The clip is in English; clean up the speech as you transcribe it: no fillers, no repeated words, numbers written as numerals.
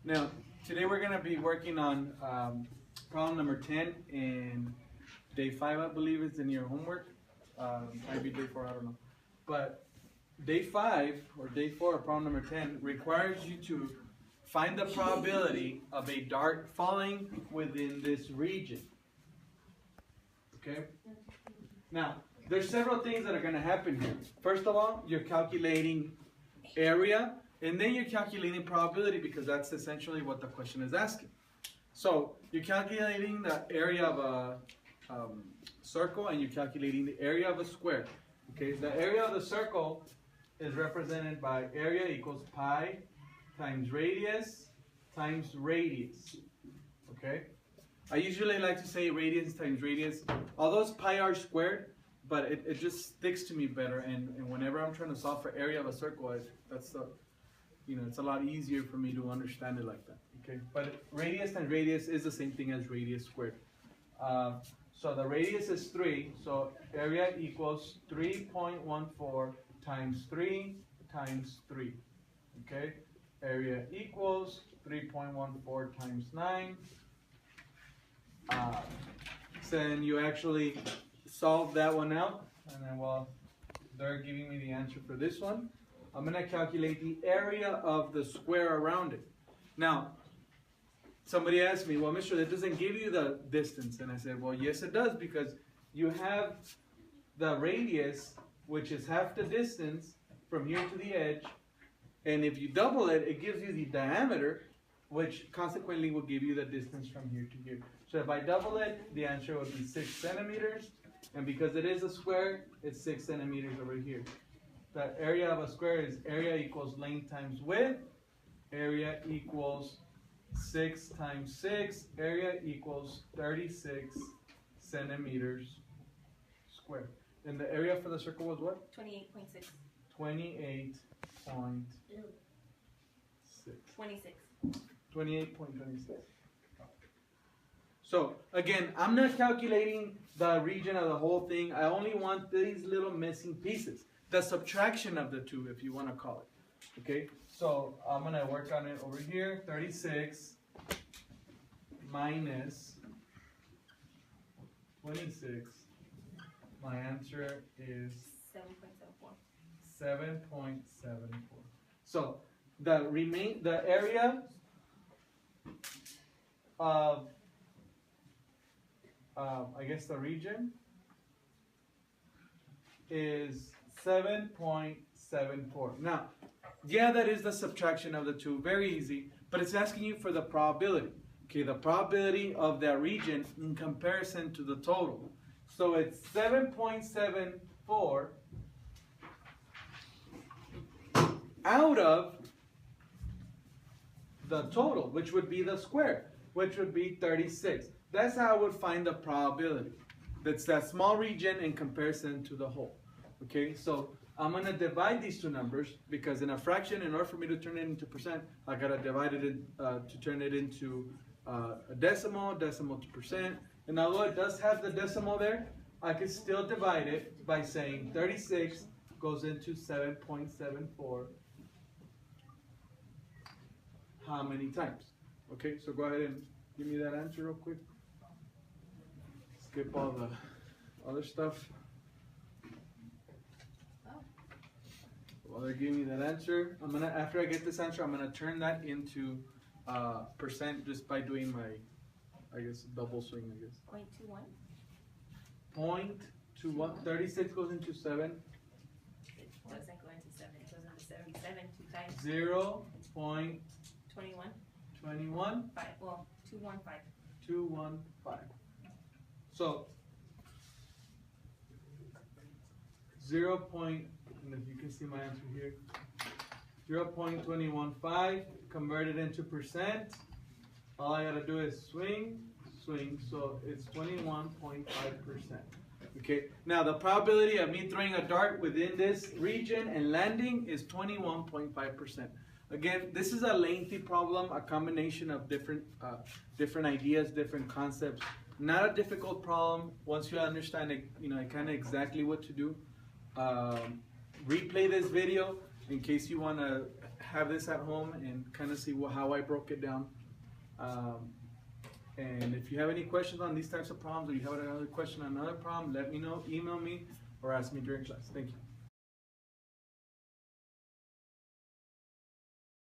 Now, today we're going to be working on problem number 10 in day 5, I believe it's in your homework. Might be day 4, I don't know. But day 5 or day 4, problem number 10, requires you to find the probability of a dart falling within this region. Okay? Now, there's several things that are going to happen here. First of all, you're calculating area, and then you're calculating probability because that's essentially what the question is asking. So you're calculating the area of a circle and you're calculating the area of a square. Okay, the area of the circle is represented by area equals pi times radius. Okay, I usually like to say radius times radius, although it's pi r squared, but it just sticks to me better. And whenever I'm trying to solve for area of a circle, it's a lot easier for me to understand it like that. Okay, but radius times radius is the same thing as radius squared. So the radius is 3, so area equals 3.14 times 3 times 3. Okay, area equals 3.14 times 9. So then you actually solve that one out, and then while they're giving me the answer for this one, I'm going to calculate the area of the square around it. Now, somebody asked me, well, Mr., that doesn't give you the distance. And I said, well, yes, it does, because you have the radius, which is half the distance from here to the edge. And if you double it, it gives you the diameter, which consequently will give you the distance from here to here. So if I double it, the answer would be 6 centimeters. And because it is a square, it's 6 centimeters over here. The area of a square is area equals length times width. Area equals 6 times 6. Area equals 36 centimeters squared. And the area for the circle was what? 28.6. 28.6. 26. 28.26. So again, I'm not calculating the region of the whole thing. I only want these little missing pieces. The subtraction of the two, if you want to call it. Okay, so I'm going to work on it over here. 36 minus 26. My answer is 7.74. 7.74. So the area of I guess the region is 7.74. Now, yeah, that is the subtraction of the two. Very easy, but it's asking you for the probability. Okay, the probability of that region in comparison to the total. So it's 7.74 out of the total, which would be the square, which would be 36. That's how I would find the probability. That's that small region in comparison to the whole. Okay, so I'm going to divide these two numbers because in a fraction, in order for me to turn it into percent, I got to divide it to turn it into a decimal to percent. And although it does have the decimal there, I can still divide it by saying 36 goes into 7.74 how many times? Okay, so go ahead and give me that answer real quick. Skip all the other stuff. While they're giving me that answer, after I get this answer, I'm gonna turn that into percent just by doing my, I guess, double swing, I guess. 0.21. 0.21. 36 goes into 7. It doesn't go into 7. It goes into 77 2 times. 0.21. 21. 5. Well, 215. 215. So 0. And if you can see my answer here, 0.215 converted into percent. All I gotta do is swing, so it's 21.5%. Okay, now the probability of me throwing a dart within this region and landing is 21.5%. Again, this is a lengthy problem, a combination of different ideas, different concepts. Not a difficult problem once you understand it, kind of exactly what to do. Replay this video in case you want to have this at home and kind of see how I broke it down. And if you have any questions on these types of problems, or you have another question on another problem, let me know, email me, or ask me during class. Thank you.